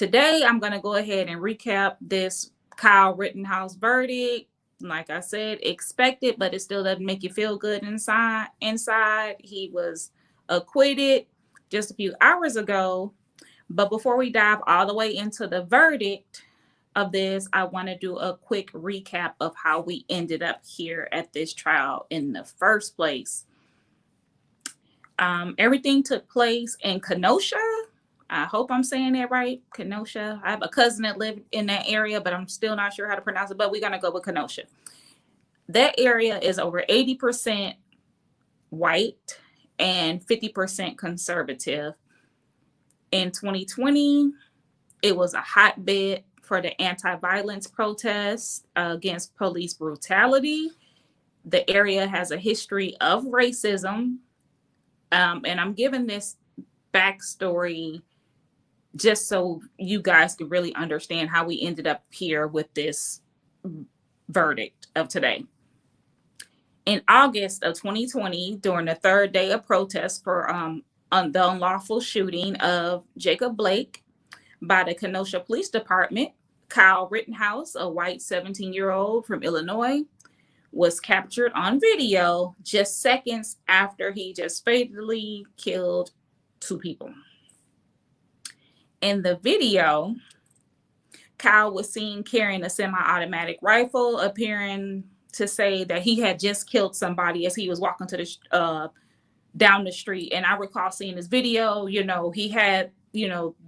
Today, I'm going to go ahead and recap this Kyle Rittenhouse verdict. Like I said, expected, but it still doesn't make you feel good inside. He was acquitted just a few hours ago. But before we dive all the way into the verdict of this, I want to do a quick recap of how we ended up here at this trial in the first place. Everything took place in Kenosha. I hope I'm saying that right. Kenosha. I have a cousin that lived in that area, but I'm still not sure how to pronounce it. But we're going to go with Kenosha. That area is over 80% white and 50% conservative. In 2020, it was a hotbed for the anti-violence protests against police brutality. The area has a history of racism. And I'm giving this backstory just so you guys can really understand how we ended up here with this verdict of today. In August of 2020, during the third day of protest for the unlawful shooting of Jacob Blake by the Kenosha Police Department, Kyle Rittenhouse, a white 17-year-old from Illinois, was captured on video just seconds after he just fatally killed 2 people. In the video, Kyle was seen carrying a semi-automatic rifle, appearing to say that he had just killed somebody as he was walking to the down the street. And I recall seeing this video, he had,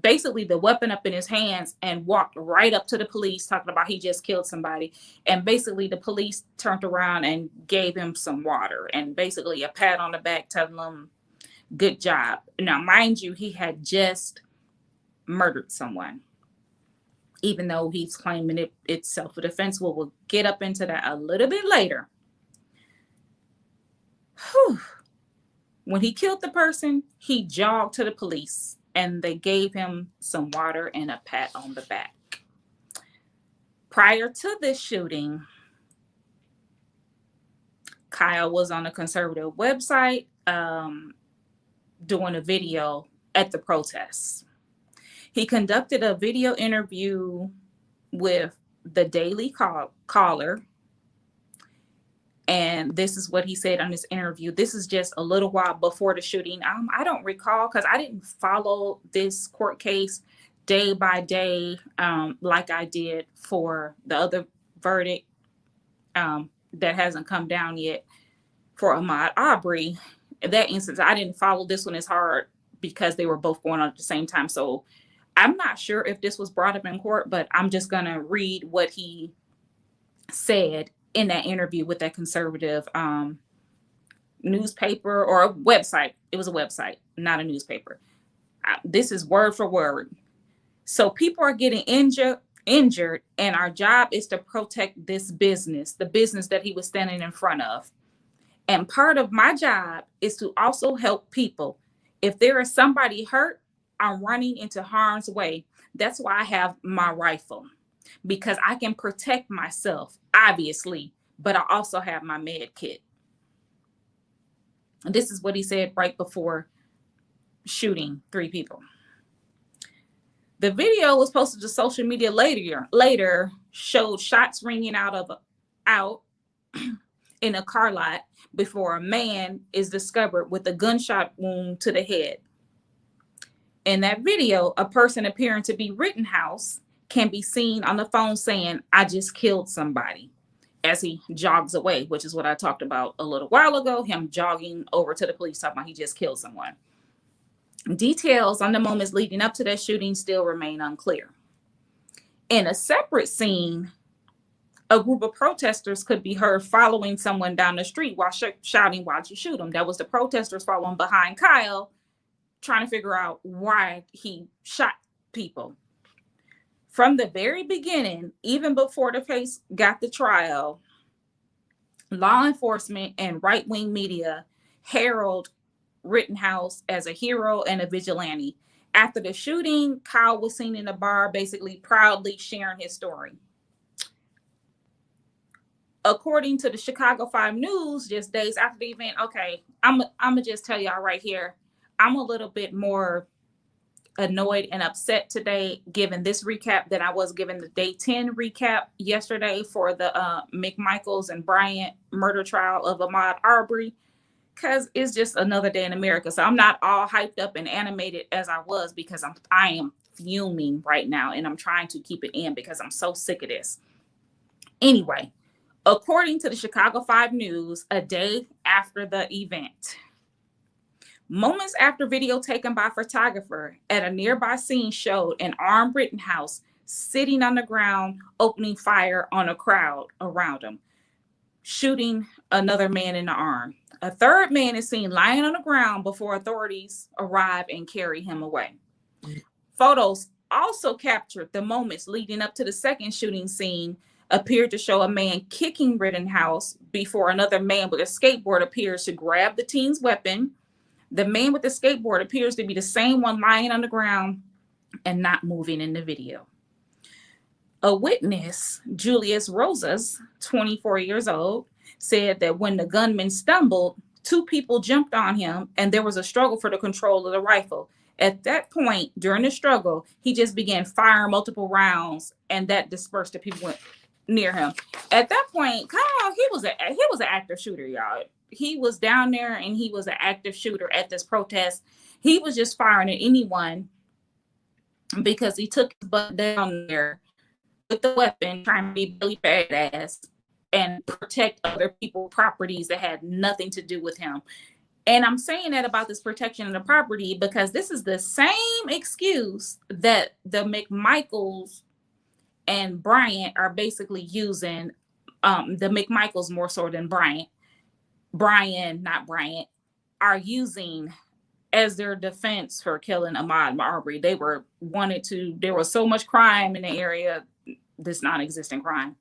basically the weapon up in his hands and walked right up to the police talking about he just killed somebody. And basically the police turned around and gave him some water and basically a pat on the back telling him, good job. Now, mind you, he had just murdered someone, even though he's claiming it's self-defense. We'll get up into that a little bit later. Whew. When he killed the person, he jogged to the police and they gave him some water and a pat on the back. Prior to this shooting, Kyle was on a conservative website doing a video at the protests. He conducted a video interview with the Daily Caller. And this is what he said on this interview. This is just a little while before the shooting. I don't recall because I didn't follow this court case day by day like I did for the other verdict that hasn't come down yet for Ahmaud Arbery. In that instance, I didn't follow this one as hard because they were both going on at the same time. So I'm not sure if this was brought up in court, but I'm just going to read what he said in that interview with that conservative newspaper or a website. It was a website, not a newspaper. This is word for word. So people are getting injured, and our job is to protect this business, the business that he was standing in front of. And part of my job is to also help people. If there is somebody hurt, I'm running into harm's way. That's why I have my rifle, because I can protect myself, obviously, but I also have my med kit. And this is what he said right before shooting 3 people. The video was posted to social media later showed shots ringing out in a car lot before a man is discovered with a gunshot wound to the head. In that video, a person appearing to be Rittenhouse can be seen on the phone saying, I just killed somebody, as he jogs away, which is what I talked about a little while ago, him jogging over to the police talking about he just killed someone. Details on the moments leading up to that shooting still remain unclear. In a separate scene, a group of protesters could be heard following someone down the street while shouting, why'd you shoot him? That was the protesters following behind Kyle, trying to figure out why he shot people. From the very beginning, even before the case got the trial, law enforcement and right-wing media herald Rittenhouse as a hero and a vigilante. After the shooting, Kyle was seen in a bar basically proudly sharing his story. According to the Chicago 5 News, just days after the event, okay, I'm going to just tell y'all right here, I'm a little bit more annoyed and upset today, given this recap that I was given the day 10 recap yesterday for the McMichaels and Bryant murder trial of Ahmaud Arbery, because it's just another day in America. So I'm not all hyped up and animated as I was, because I am fuming right now, and I'm trying to keep it in because I'm so sick of this. Anyway, according to the Chicago 5 News, a day after the event, moments after video taken by a photographer at a nearby scene showed an armed Rittenhouse sitting on the ground, opening fire on a crowd around him, shooting another man in the arm. A third man is seen lying on the ground before authorities arrive and carry him away. Photos also captured the moments leading up to the second shooting scene, appeared to show a man kicking Rittenhouse before another man with a skateboard appears to grab the teen's weapon. The man with the skateboard appears to be the same one lying on the ground and not moving in the video. A witness, Julius Rosas, 24 years old, said that when the gunman stumbled, two people jumped on him and there was a struggle for the control of the rifle. At that point, during the struggle, he just began firing multiple rounds, and that dispersed the people near him. At that point, Kyle, he was an active shooter, y'all. He was down there and he was an active shooter at this protest. He was just firing at anyone because he took his butt down there with the weapon, trying to be really badass and protect other people's properties that had nothing to do with him. And I'm saying that about this protection of the property because this is the same excuse that the McMichaels and Bryant are basically using. The McMichaels more so than Brian, not Bryant, are using as their defense for killing Ahmaud Arbery. There was so much crime in the area, this non-existent crime,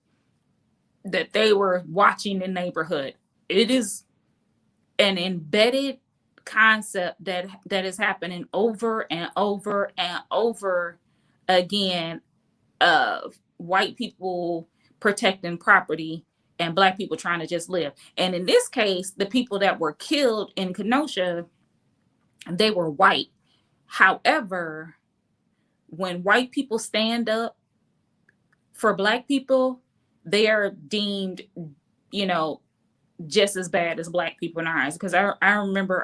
that they were watching the neighborhood. It is an embedded concept that is happening over and over and over again, of white people protecting property and Black people trying to just live. And in this case, the people that were killed in Kenosha, they were white. However, when white people stand up for Black people, they are deemed, just as bad as Black people in our eyes. Because I remember,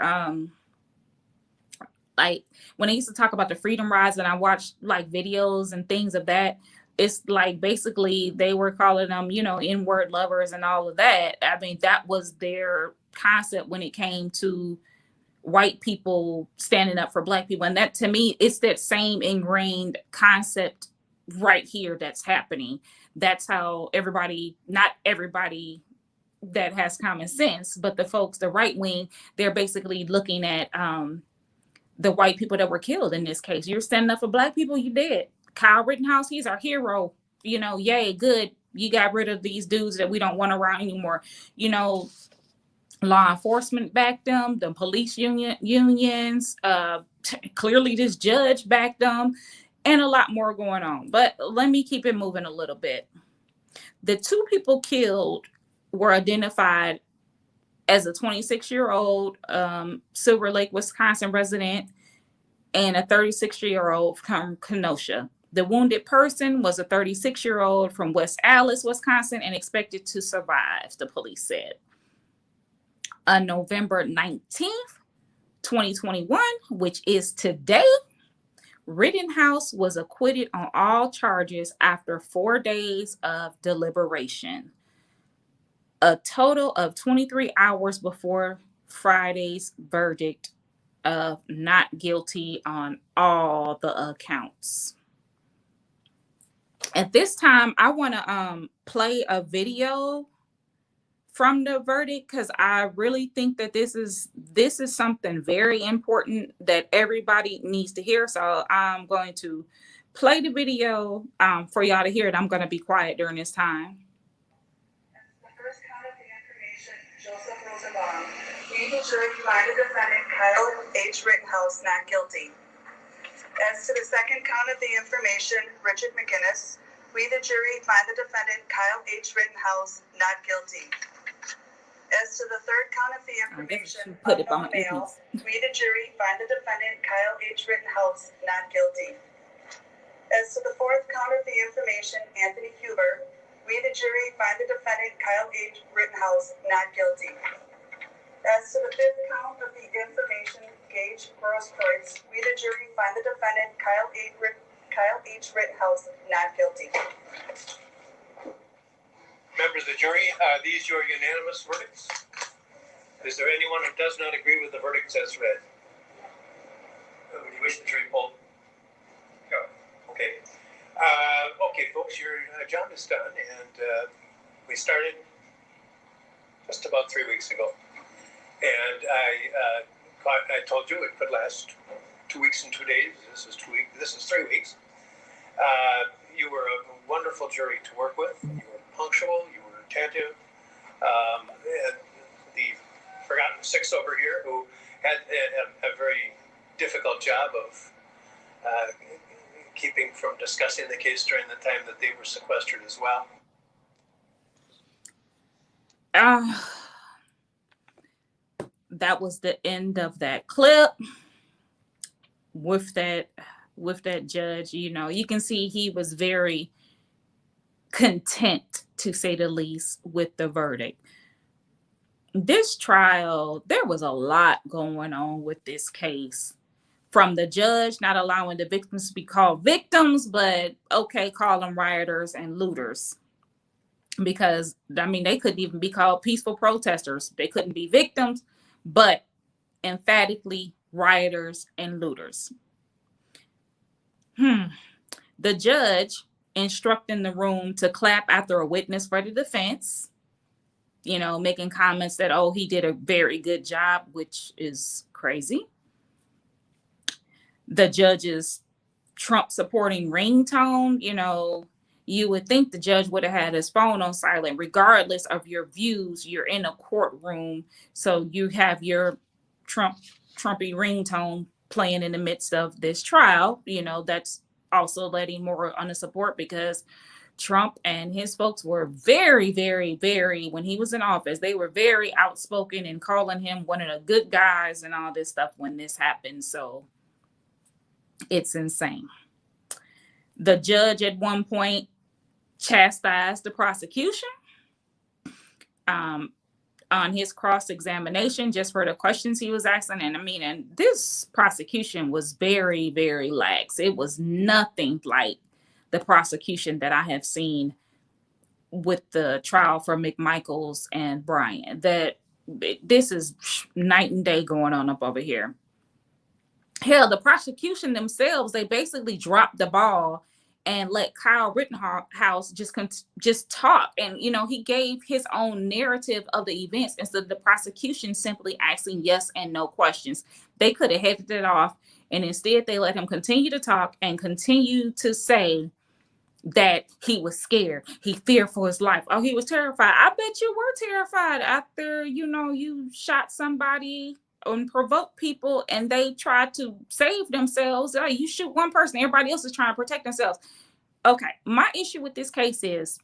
like when I used to talk about the Freedom Rides and I watched like videos and things of that, it's like basically they were calling them, N-word lovers and all of that. I mean, that was their concept when it came to white people standing up for Black people. And that, to me, it's that same ingrained concept right here that's happening. That's how not everybody that has common sense, but the folks, the right wing, they're basically looking at the white people that were killed in this case. You're standing up for Black people, you dead. Kyle Rittenhouse, he's our hero. Yay, good. You got rid of these dudes that we don't want around anymore. Law enforcement backed them, the police unions, clearly this judge backed them, and a lot more going on. But let me keep it moving a little bit. The two people killed were identified as a 26-year-old Silver Lake, Wisconsin resident and a 36-year-old from Kenosha. The wounded person was a 36-year-old from West Allis, Wisconsin, and expected to survive, the police said. On November 19th, 2021, which is today, Rittenhouse was acquitted on all charges after 4 days of deliberation. A total of 23 hours before Friday's verdict of not guilty on all the accounts. At this time, I want to play a video from the verdict because I really think that this is something very important that everybody needs to hear. So I'm going to play the video for y'all to hear it. I'm going to be quiet during this time. The first count of the information, Joseph Rosenbaum. We, the jury, find the defendant Kyle H. Rittenhouse not guilty. As to the second count of the information, Richard McGinnis, we, the jury, find the defendant Kyle H. Rittenhouse not guilty. As to the third count of the information, put it on unknown male, we the jury find the defendant Kyle H. Rittenhouse not guilty. As to the fourth count of the information, Anthony Huber, we the jury find the defendant Kyle H. Rittenhouse not guilty. As to the fifth count of the information, Gage Grosskreutz, we the jury find the defendant Kyle H. Rittenhouse not guilty. Members of the jury, are these your unanimous verdicts? Is there anyone who does not agree with the verdicts as read? Would you wish the jury polled? No. Okay. Okay, folks, your job is done, and we started just about 3 weeks ago. And I told you it could last 2 weeks and 2 days. This is 2 weeks. This is 3 weeks. You were a wonderful jury to work with. You were punctual. You were attentive. And the forgotten six over here who had a very difficult job of keeping from discussing the case during the time that they were sequestered as well. That was the end of that clip with that judge. You know, you can see he was very content, to say the least, with the verdict. This trial, there was a lot going on with this case, from the judge not allowing the victims to be called victims, but okay, call them rioters and looters. Because, I mean, they couldn't even be called peaceful protesters. They couldn't be victims, but emphatically rioters and looters. The judge instructing the room to clap after a witness for the defense, you know, making comments that, oh, he did a very good job, which is crazy. The judge's Trump supporting ringtone, you know, you would think the judge would have had his phone on silent, regardless of your views. You're in a courtroom, so you have your Trumpy ringtone playing in the midst of this trial. You know, that's also letting more on the support, because Trump and his folks were very, very, very, when he was in office, they were very outspoken and calling him one of the good guys and all this stuff when this happened. So it's insane. The judge at one point chastised the prosecution on his cross-examination just for the questions he was asking. And I mean, and this prosecution was very, very lax. It was nothing like the prosecution that I have seen with the trial for McMichaels and Bryan. That this is night and day going on up over here. Hell, the prosecution themselves, they basically dropped the ball and let Kyle Rittenhouse just talk. And, you know, he gave his own narrative of the events instead of the prosecution simply asking yes and no questions. They could have headed it off, and instead they let him continue to talk and continue to say that he was scared. He feared for his life. Oh, he was terrified. I bet you were terrified after, you know, you shot somebody and provoke people and they try to save themselves. You shoot one person, everybody else is trying to protect themselves. Okay, my issue with this case is,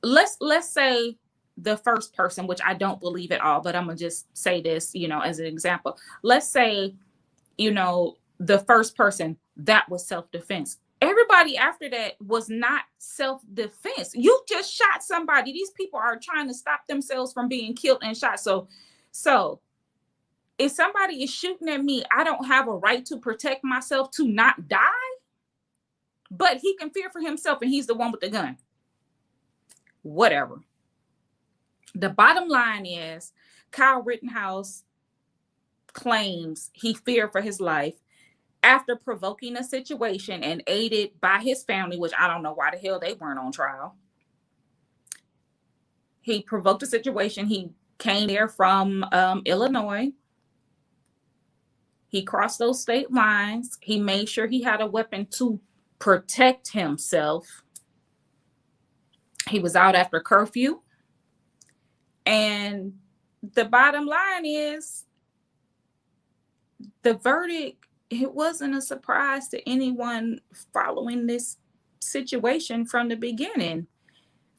let's say the first person, which I don't believe at all, but I'm gonna just say this, you know, as an example. Let's say, you know, the first person, that was self-defense. Everybody after that was not self-defense. You just shot somebody. These people are trying to stop themselves from being killed and shot. So if somebody is shooting at me, I don't have a right to protect myself to not die. But he can fear for himself and he's the one with the gun. Whatever. The bottom line is, Kyle Rittenhouse claims he feared for his life after provoking a situation and aided by his family, which I don't know why the hell they weren't on trial. He provoked a situation. He came there from Illinois. He crossed those state lines. He made sure he had a weapon to protect himself. He was out after curfew. And the bottom line is, the verdict, it wasn't a surprise to anyone following this situation from the beginning.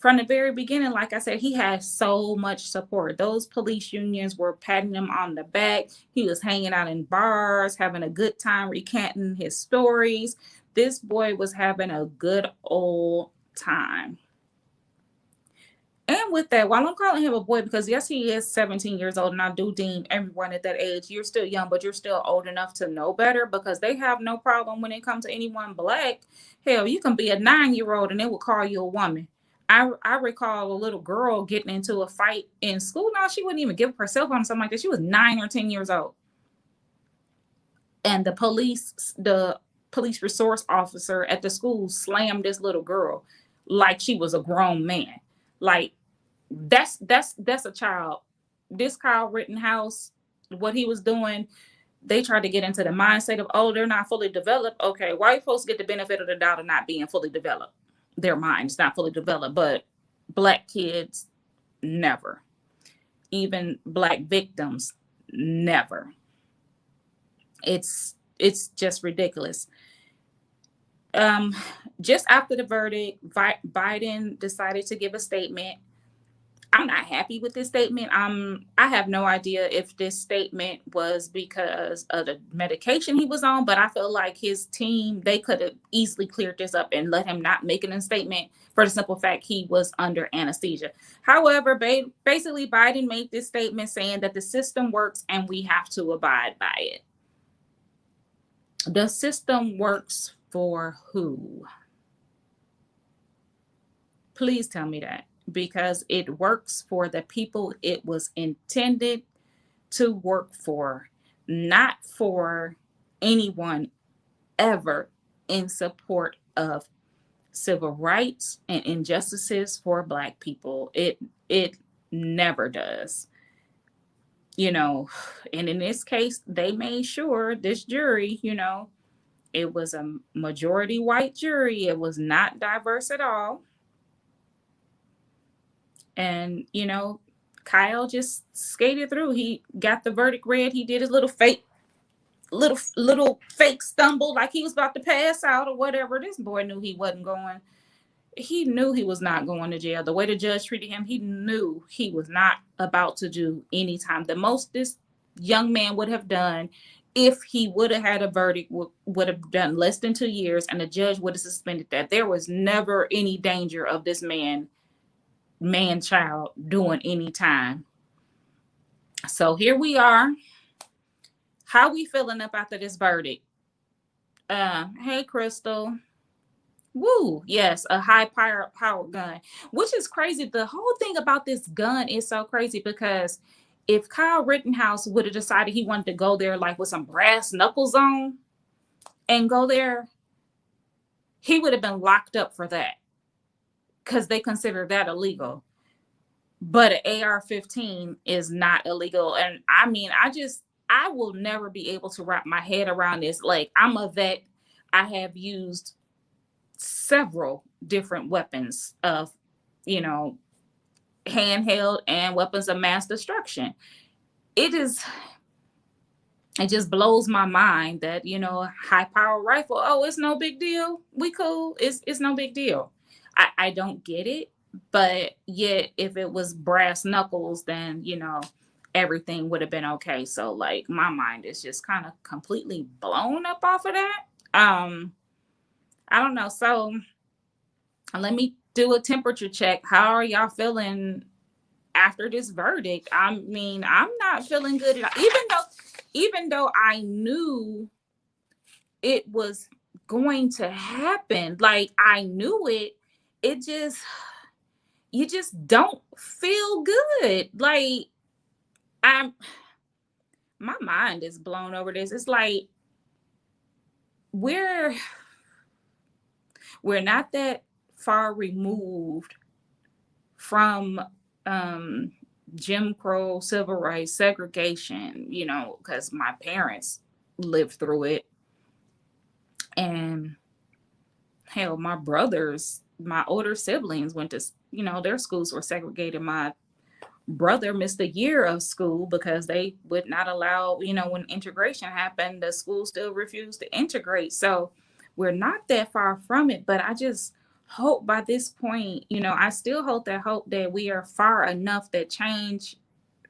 from the very beginning, like I said, he had so much support. Those police unions were patting him on the back. He was hanging out in bars, having a good time, recanting his stories. This boy was having a good old time. And with that, while I'm calling him a boy, because yes, he is 17 years old, and I do deem everyone at that age, you're still young, but you're still old enough to know better, because they have no problem when it comes to anyone black. Hell, you can be a 9-year-old and they will call you a woman. I recall a little girl getting into a fight in school. Now, she wouldn't even give herself on something like that. She was 9 or 10 years old. And the police resource officer at the school slammed this little girl like she was a grown man. Like, that's a child. This Kyle Rittenhouse, what he was doing, they tried to get into the mindset of, oh, they're not fully developed. Okay, white folks get the benefit of the doubt of not being fully developed. Their mind's not fully developed, but black kids, never. Even black victims, never. It's just ridiculous. Just after the verdict, Biden decided to give a statement. I'm not happy with this statement. I have no idea if this statement was because of the medication he was on, but I feel like his team, they could have easily cleared this up and let him not make a statement for the simple fact he was under anesthesia. However, basically Biden made this statement saying that the system works and we have to abide by it. The system works for who? Please tell me that. Because it works for the people it was intended to work for, not for anyone ever in support of civil rights and injustices for Black people. It never does. You know, and in this case, they made sure this jury, you know, it was a majority white jury. It was not diverse at all. And, you know, Kyle just skated through. He got the verdict read. He did his little fake stumble like he was about to pass out or whatever. This boy knew he wasn't going. He knew he was not going to jail. The way the judge treated him, he knew he was not about to do any time. The most this young man would have done, if he would have had a verdict, would have done less than 2 years, and the judge would have suspended that. There was never any danger of this man-child doing any time. So here we are. How we feeling up after this verdict? Hey, Crystal. Woo, yes, a high power gun, which is crazy. The whole thing about this gun is so crazy, because if Kyle Rittenhouse would have decided he wanted to go there like with some brass knuckles on and go there, he would have been locked up for that, because they consider that illegal. But an AR-15 is not illegal. And I mean, I will never be able to wrap my head around this. Like, I'm a vet. I have used several different weapons of, you know, handheld and weapons of mass destruction. It just blows my mind that, you know, high power rifle, oh, it's no big deal. We cool. It's no big deal. I don't get it. But yet, if it was brass knuckles, then, you know, everything would have been okay. So, like, my mind is just kind of completely blown up off of that. I don't know. So, let me do a temperature check. How are y'all feeling after this verdict? I mean, I'm not feeling good at all. Even though I knew it was going to happen, like, I knew it, you just don't feel good. Like, my mind is blown over this. It's like we're not that far removed from Jim Crow, civil rights, segregation, you know, because my parents lived through it. And hell, my older siblings went to, you know, their schools were segregated. My brother missed a year of school because they would not allow, you know, when integration happened, the school still refused to integrate. So we're not that far from it, but I just hope by this point, I still hold that hope that we are far enough that change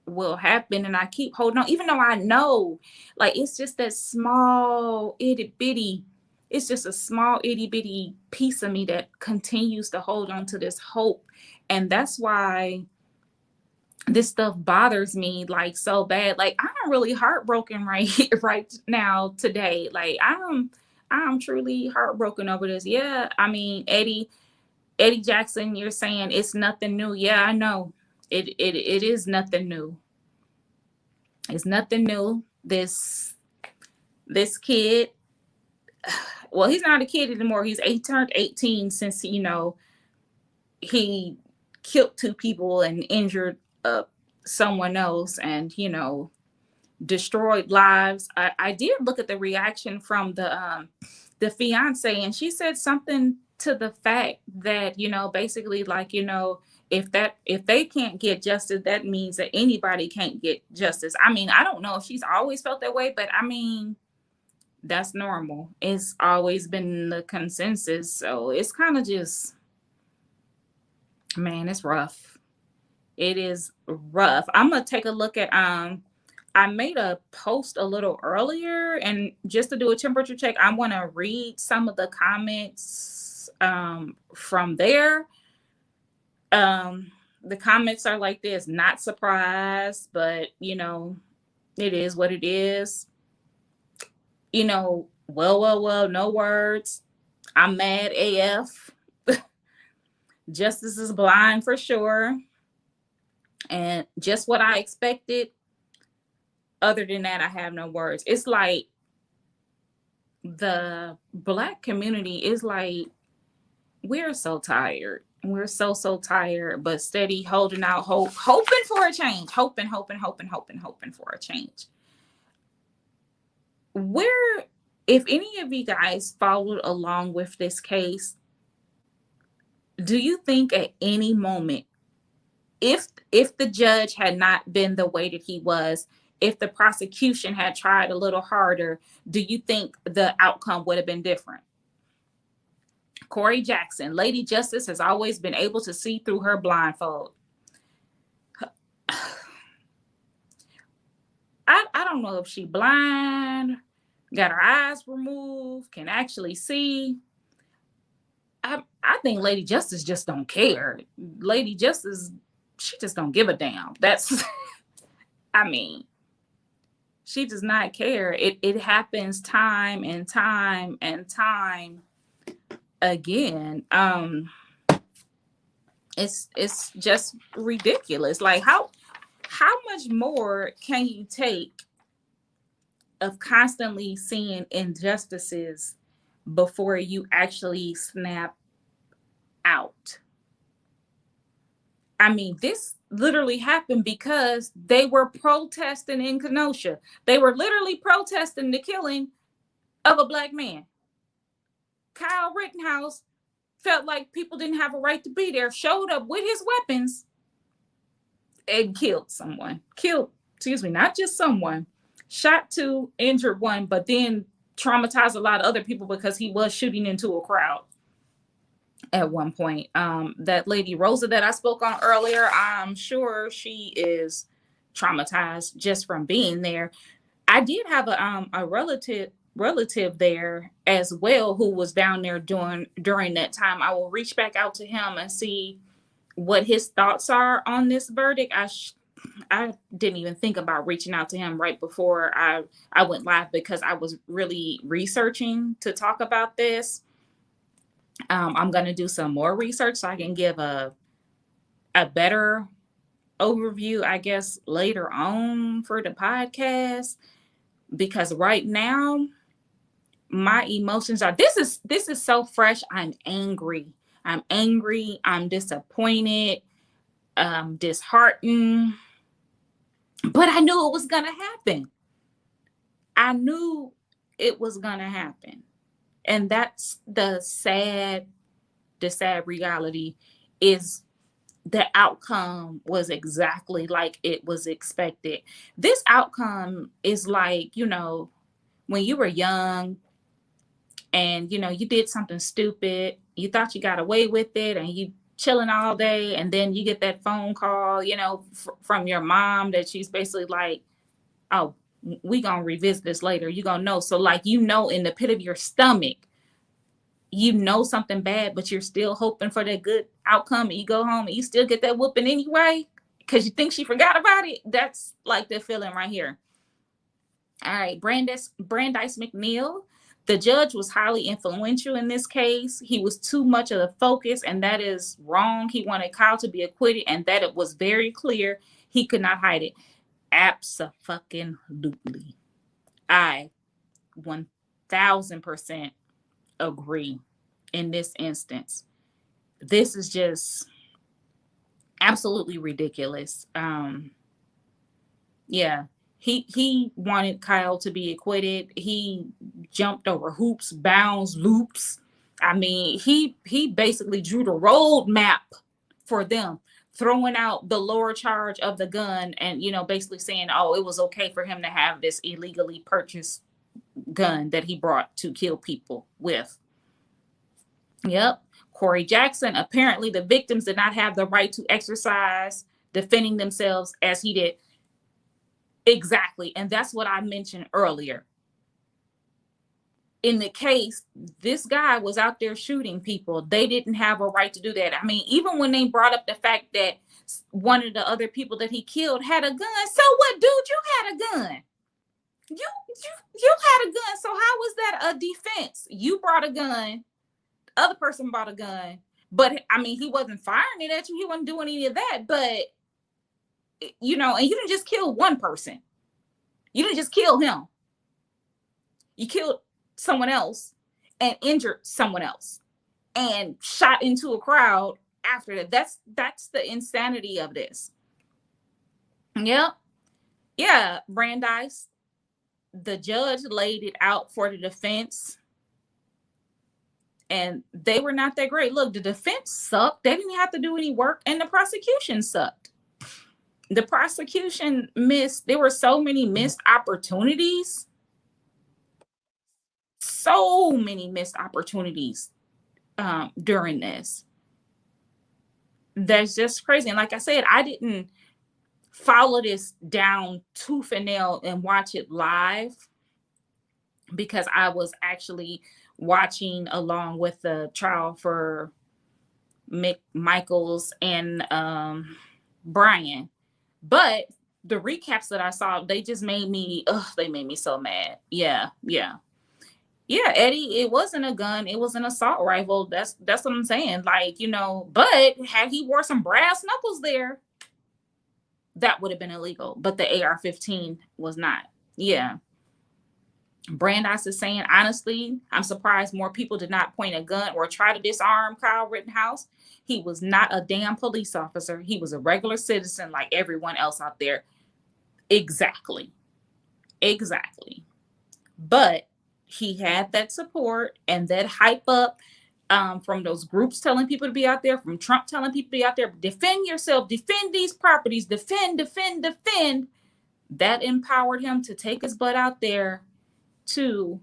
will happen. And I keep holding on, even though I know, like, it's just that small itty bitty, it's just a small itty bitty piece of me that continues to hold on to this hope. And that's why this stuff bothers me like so bad. Like, I'm really heartbroken right now today. Like, I'm truly heartbroken over this. Yeah, I mean, Eddie Jackson, you're saying it's nothing new. Yeah, I know. It is nothing new. It's nothing new. This kid, well, he's not a kid anymore. He turned 18 since he killed two people and injured someone else, and destroyed lives. I did look at the reaction from the fiance, and she said something to the fact that basically, like, if they can't get justice, that means that anybody can't get justice. I mean, I don't know if she's always felt that way, but I mean, that's normal. It's always been the consensus. So it's kind of just, man, it's rough. It is rough. I'm gonna take a look at I made a post a little earlier, and just to do a temperature check, I want to read some of the comments from there. The comments are like this: not surprised, but it is what it is. Well, no words. I'm mad AF. Justice is blind for sure. And just what I expected. Other than that, I have no words. It's like the Black community is like, we're so tired. We're so tired, but steady holding out hope, hoping for a change, hoping for a change. Where, if any of you guys followed along with this case, do you think at any moment, if the judge had not been the way that he was, if the prosecution had tried a little harder, do you think the outcome would have been different? Corey Jackson, Lady Justice has always been able to see through her blindfold. I don't know if she blind, got her eyes removed, can actually see. I think Lady Justice just don't care. Lady Justice, she just don't give a damn. That's, I mean, she does not care. It happens time and time and time again. It's just ridiculous. Like, how much more can you take of constantly seeing injustices before you actually snap out? I mean, this literally happened because they were protesting in Kenosha. They were literally protesting the killing of a Black man. Kyle Rittenhouse felt like people didn't have a right to be there, showed up with his weapons, and killed someone. Not just someone, shot two, injured one, but then traumatized a lot of other people because he was shooting into a crowd at one point. That lady Rosa that I spoke on earlier, I'm sure she is traumatized just from being there. I did have a relative there as well who was down there during that time. I will reach back out to him and see what his thoughts are on this verdict. I didn't even think about reaching out to him right before I went live because I was really researching to talk about this. I'm going to do some more research so I can give a better overview, I guess, later on for the podcast. Because right now, my emotions are, this is so fresh. I'm angry. I'm disappointed, disheartened. But I knew it was going to happen. And that's the sad reality, is the outcome was exactly like it was expected. This outcome is like, when you were young and you did something stupid, you thought you got away with it, and you chilling all day, and then you get that phone call, from your mom that she's basically like, oh, we gonna revisit this later, you gonna know. So like, in the pit of your stomach, something bad, but you're still hoping for that good outcome, and you go home and you still get that whooping anyway because you think she forgot about it. That's like the feeling right here. All right, Brandeis McNeil. The judge was highly influential in this case. He was too much of the focus, and that is wrong. He wanted Kyle to be acquitted, and that it was very clear he could not hide it. Abso-fucking-lutely. I 1000% agree in this instance. This is just absolutely ridiculous. Yeah. He wanted Kyle to be acquitted. He jumped over hoops, bounds, loops. I mean, he basically drew the roadmap for them, throwing out the lower charge of the gun and, basically saying, oh, it was okay for him to have this illegally purchased gun that he brought to kill people with. Yep. Corey Jackson, apparently the victims did not have the right to exercise defending themselves as he did. Exactly. And that's what I mentioned earlier. In the case, this guy was out there shooting people. They didn't have a right to do that. I mean, even when they brought up the fact that one of the other people that he killed had a gun. So what, dude? You had a gun. You had a gun. So how was that a defense? You brought a gun. The other person brought a gun. But I mean, he wasn't firing it at you. He wasn't doing any of that. But and you didn't just kill one person. You didn't just kill him. You killed someone else and injured someone else and shot into a crowd after that. That's the insanity of this. Yep. Yeah, Brandeis. The judge laid it out for the defense, and they were not that great. Look, the defense sucked. They didn't have to do any work, and the prosecution sucked. The prosecution missed. There were so many missed opportunities. So many missed opportunities during this. That's just crazy. And like I said, I didn't follow this down tooth and nail and watch it live because I was watching along with the trial for Michaels and Brian. But the recaps that I saw, they just made me, they made me so mad. Yeah, Eddie, it wasn't a gun. It was an assault rifle. That's what I'm saying. Like, but had he wore some brass knuckles there, that would have been illegal. But the AR-15 was not. Yeah. Brandeis is saying, honestly, I'm surprised more people did not point a gun or try to disarm Kyle Rittenhouse. He was not a damn police officer. He was a regular citizen like everyone else out there. Exactly. But he had that support and that hype up from those groups telling people to be out there, from Trump telling people to be out there, defend yourself, defend these properties, defend. That empowered him to take his butt out there to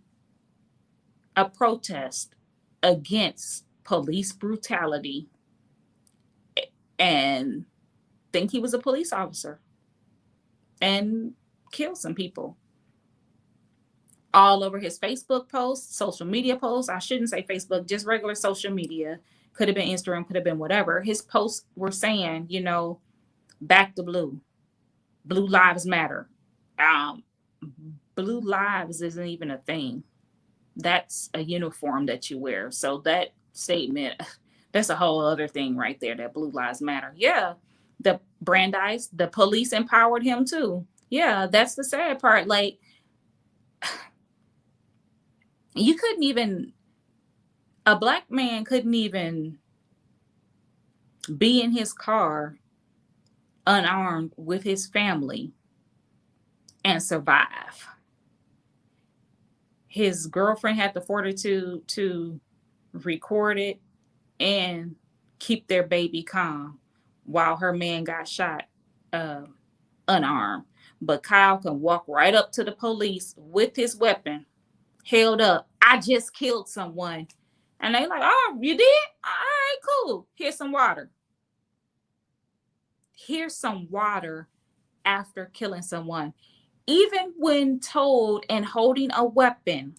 a protest against police brutality and think he was a police officer and kill some people. All over his Facebook posts, social media posts. I shouldn't say Facebook, just regular social media. Could have been Instagram, could have been whatever. His posts were saying, back to blue. Blue lives matter. Blue lives isn't even a thing. That's a uniform that you wear. So that statement, that's a whole other thing right there, that blue lives matter. Yeah, the Brandeis, the police empowered him too. Yeah, that's the sad part. Like, a black man couldn't even be in his car unarmed with his family and survive. His girlfriend had the fortitude to record it and keep their baby calm while her man got shot unarmed. But Kyle can walk right up to the police with his weapon held up. I just killed someone. And they like, oh, you did? All right, cool. Here's some water. Here's some water after killing someone. Even when told and holding a weapon,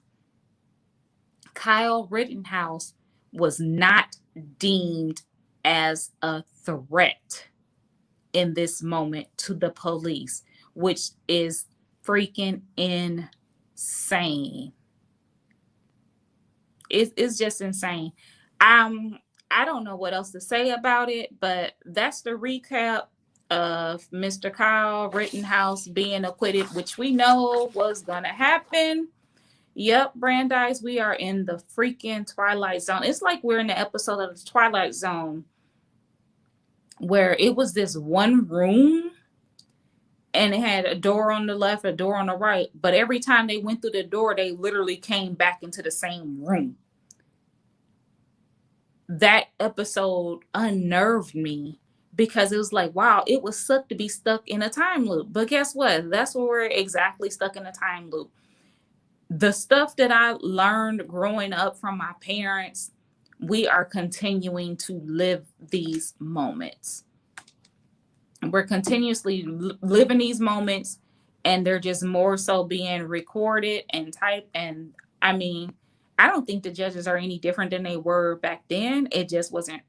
Kyle Rittenhouse was not deemed as a threat in this moment to the police, which is freaking insane. It's just insane. I don't know what else to say about it, but that's the recap of Mr. Kyle Rittenhouse being acquitted, which we know was gonna happen. Yep, Brandeis, we are in the freaking Twilight Zone. It's like we're in the episode of the Twilight Zone where it was this one room and it had a door on the left, a door on the right, but every time they went through the door, they literally came back into the same room. That episode unnerved me because it was like, wow, it was sucked to be stuck in a time loop. But guess what? That's where we're exactly stuck in a time loop. The stuff that I learned growing up from my parents, we are continuing to live these moments. We're continuously living these moments, and they're just more so being recorded and typed. And I mean, I don't think the judges are any different than they were back then. It just wasn't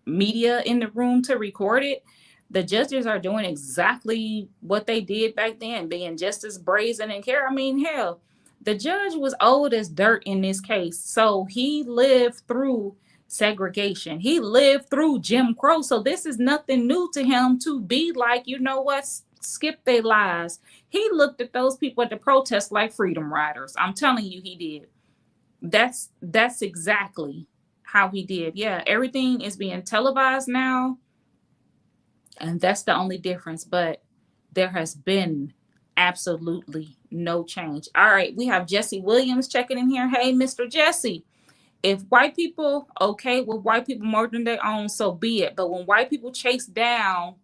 media in the room to record it. The judges are doing exactly what they did back then, being just as brazen and care. I mean, hell, the judge was old as dirt in this case. So he lived through segregation. He lived through Jim Crow. So this is nothing new to him to be like, you know what, skip their lives. He looked at those people at the protest like freedom riders. I'm telling you, he did. That's exactly how he did. Yeah, everything is being televised now. And that's the only difference. But there has been absolutely no change. All right, we have Jesse Williams checking in here. Hey, Mr. Jesse. If white people, okay, with white people murdering their own, so be it. But when white people chase down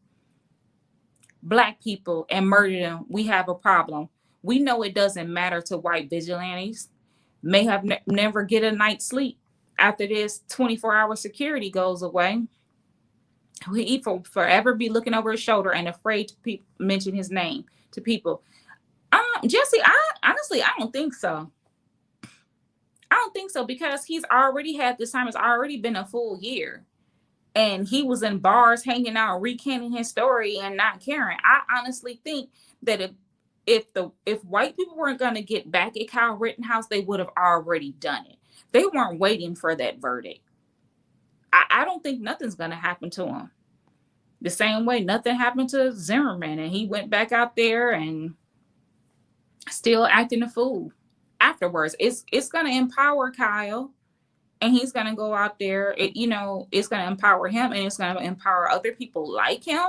black people and murder them, we have a problem. We know it doesn't matter to white vigilantes. May have never get a night's sleep after this 24-hour security goes away. He forever be looking over his shoulder and afraid to mention his name to people. Jesse, I don't think so. I don't think so because he's already had this time. It's already been a full year. And he was in bars hanging out, recanting his story and not caring. I honestly think that if white people weren't going to get back at Kyle Rittenhouse, they would have already done it. They weren't waiting for that verdict. I don't think nothing's going to happen to him. The same way nothing happened to Zimmerman, and he went back out there and still acting a fool afterwards. It's going to empower Kyle, and he's going to go out there. It's going to empower him, and it's going to empower other people like him.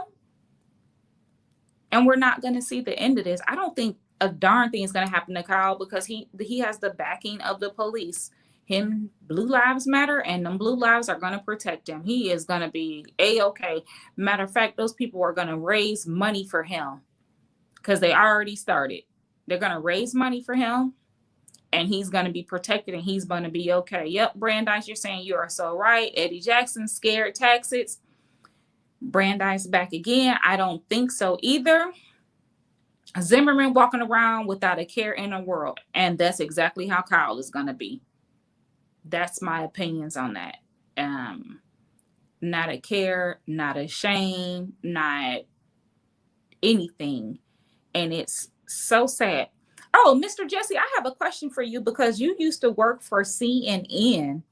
And we're not going to see the end of this. I don't think a darn thing is going to happen to Kyle because he has the backing of the police. Him, Blue Lives Matter, and them Blue Lives are going to protect him. He is going to be A-okay. Matter of fact, those people are going to raise money for him because they already started. They're going to raise money for him, and he's going to be protected, and he's going to be okay. Yep, Brandeis, you're saying you are so right. Eddie Jackson, scared taxes. Brandeis back again. I don't think so either. Zimmerman walking around without a care in the world, and that's exactly how Kyle is going to be. That's my opinions on that. Not a care, not a shame, not anything. And it's so sad. Oh, Mr. Jesse, I have a question for you because you used to work for CNN.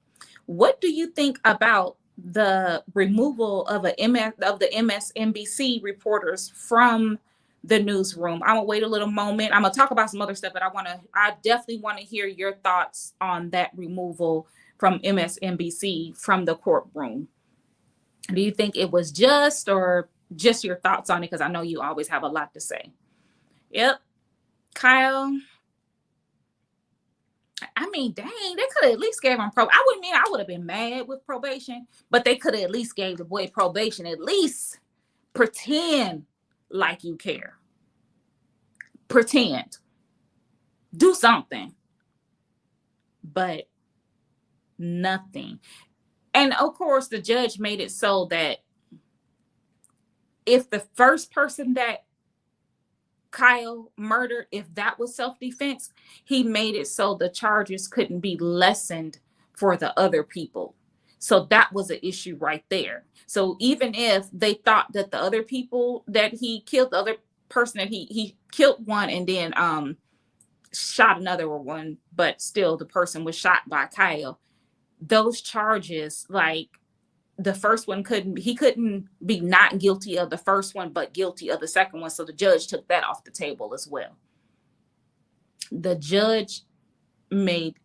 What do you think about the removal of the MSNBC reporters from the newsroom? I'm gonna wait a little moment. I'm gonna talk about some other stuff, but I definitely want to hear your thoughts on that removal from MSNBC from the courtroom. Do you think it was just, or just your thoughts on it? Because I know you always have a lot to say. Yep, Kyle. I mean, dang, they could have at least gave him I would have been mad with probation, but they could have at least gave the boy probation. At least pretend like you care. Pretend. Do something. but nothing. And of course, the judge made it so that if the first person that Kyle murdered, if that was self-defense, he made it so the charges couldn't be lessened for the other people. So that was an issue right there. So even if they thought that the other people that he killed, the other person that he killed one and then shot another one, but still the person was shot by Kyle, those charges, like the first one he couldn't be not guilty of the first one, but guilty of the second one. So the judge took that off the table as well. The judge made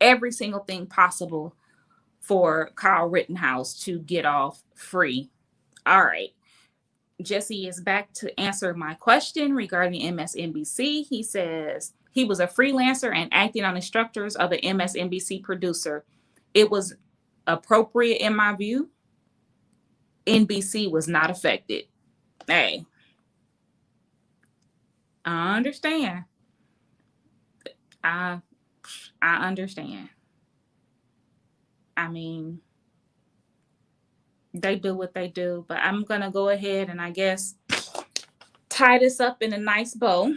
every single thing possible for Kyle Rittenhouse to get off free. All right. Jesse is back to answer my question regarding MSNBC. He says he was a freelancer and acting on instructors of an MSNBC producer. It was appropriate in my view. NBC was not affected. Hey, I understand. I understand. I mean, they do what they do, but I'm gonna go ahead and I guess tie this up in a nice bow.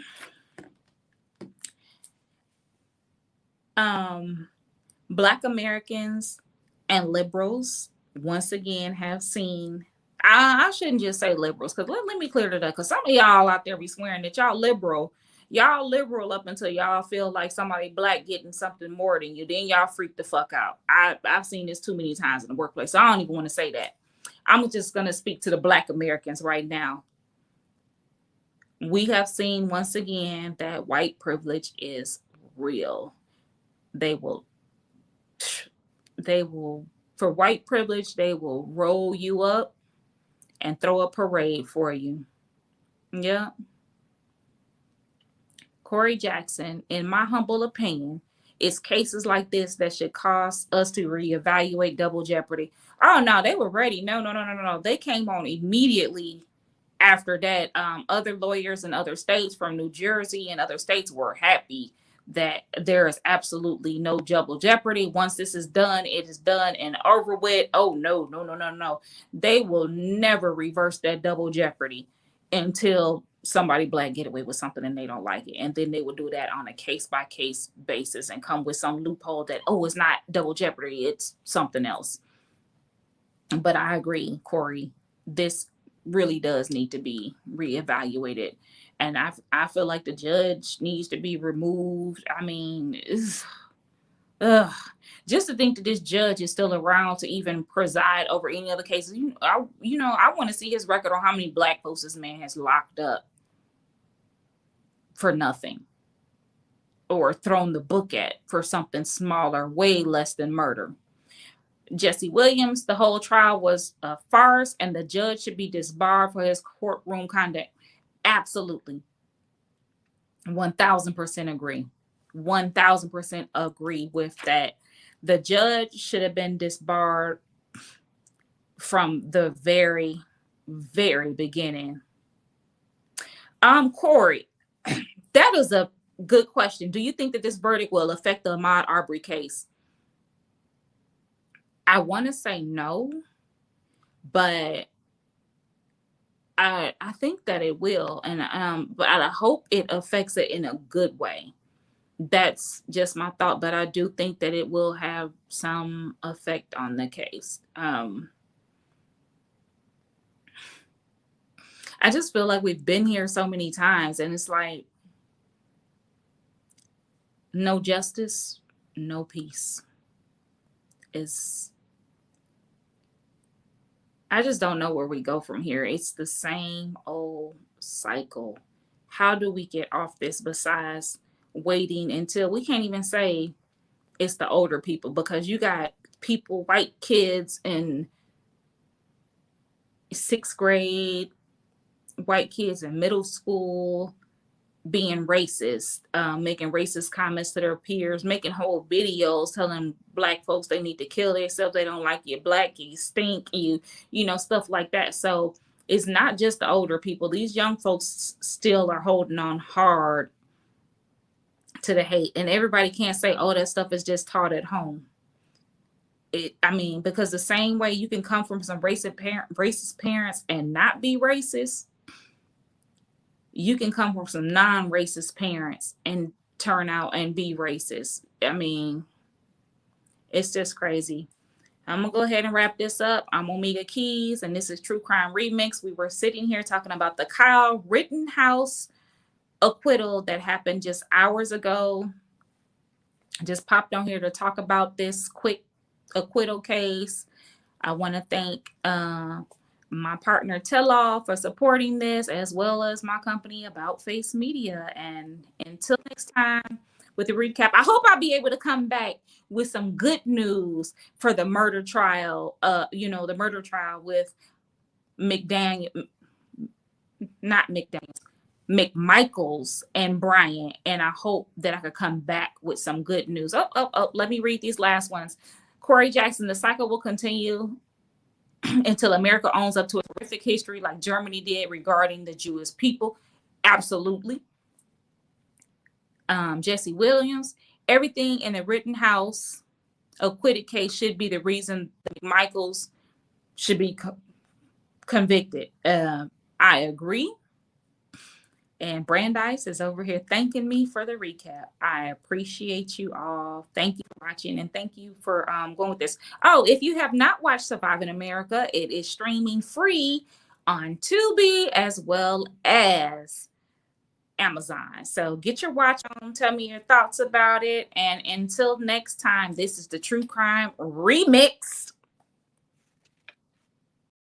Black Americans and liberals once again have seen, I shouldn't just say liberals, because let me clear it up, because some of y'all out there be swearing that y'all liberal up until y'all feel like somebody black getting something more than you, then y'all freak the fuck out. I've seen this too many times in the workplace, so I don't even want to say that. I'm just going to speak to the Black Americans right now. We have seen once again that white privilege is real. They will, for white privilege, they will roll you up and throw a parade for you. Yeah. Corey Jackson, in my humble opinion, it's cases like this that should cause us to reevaluate double jeopardy. Oh, no, they were ready. No. They came on immediately after that. Other lawyers in other states from New Jersey and other states were happy that there is absolutely no double jeopardy. Once this is done, it is done and over with. Oh, no. They will never reverse that double jeopardy until somebody black get away with something and they don't like it. And then they will do that on a case-by-case basis and come with some loophole that, oh, it's not double jeopardy, it's something else. But I agree, Corey, this really does need to be reevaluated. And I feel like the judge needs to be removed. I mean, just to think that this judge is still around to even preside over any other cases. I want to see his record on how many black folks this man has locked up for nothing or thrown the book at for something smaller, way less than murder. Jesse Williams, the whole trial was a farce and the judge should be disbarred for his courtroom conduct. Absolutely. 1000% agree. 1000% agree with that. The judge should have been disbarred from the very, very beginning. Corey, that is a good question. Do you think that this verdict will affect the Ahmaud Arbery case? I want to say no, but I think that it will, and but I hope it affects it in a good way. That's just my thought, but I do think that it will have some effect on the case. I just feel like we've been here so many times, and it's like no justice, no peace. I just don't know where we go from here. It's the same old cycle. How do we get off this besides waiting until we can't even say it's the older people, because you got people, white kids in 6th grade, white kids in middle school being racist, making racist comments to their peers, making whole videos telling black folks they need to kill themselves, they don't like you black, you stink, you know, stuff like that. So it's not just the older people. These young folks still are holding on hard to the hate. And everybody can't say, oh, that stuff is just taught at home. I mean, because the same way you can come from some racist parents and not be racist, you can come from some non-racist parents and turn out and be racist. I mean, it's just crazy. I'm gonna go ahead and wrap this up. I'm Omega Keys, and this is True Crime Remix. We were sitting here talking about the Kyle Rittenhouse acquittal that happened just hours ago. Just popped on here to talk about this quick acquittal case. I want to thank my partner Tell-All for supporting this, as well as my company About Face Media. And until next time with the recap, I hope I'll be able to come back with some good news for the murder trial. The murder trial with McMichaels and Bryant. And I hope that I could come back with some good news. Let me read these last ones. Corey Jackson, the cycle will continue until America owns up to a horrific history like Germany did regarding the Jewish people. Absolutely. Jesse Williams, everything in the Rittenhouse acquitted case should be the reason that Michaels should be convicted. I agree. And Brandeis is over here thanking me for the recap. I appreciate you all. Thank you for watching, and thank you for going with this. Oh, if you have not watched Surviving America, it is streaming free on Tubi as well as Amazon. So get your watch on. Tell me your thoughts about it. And until next time, this is the True Crime Remix.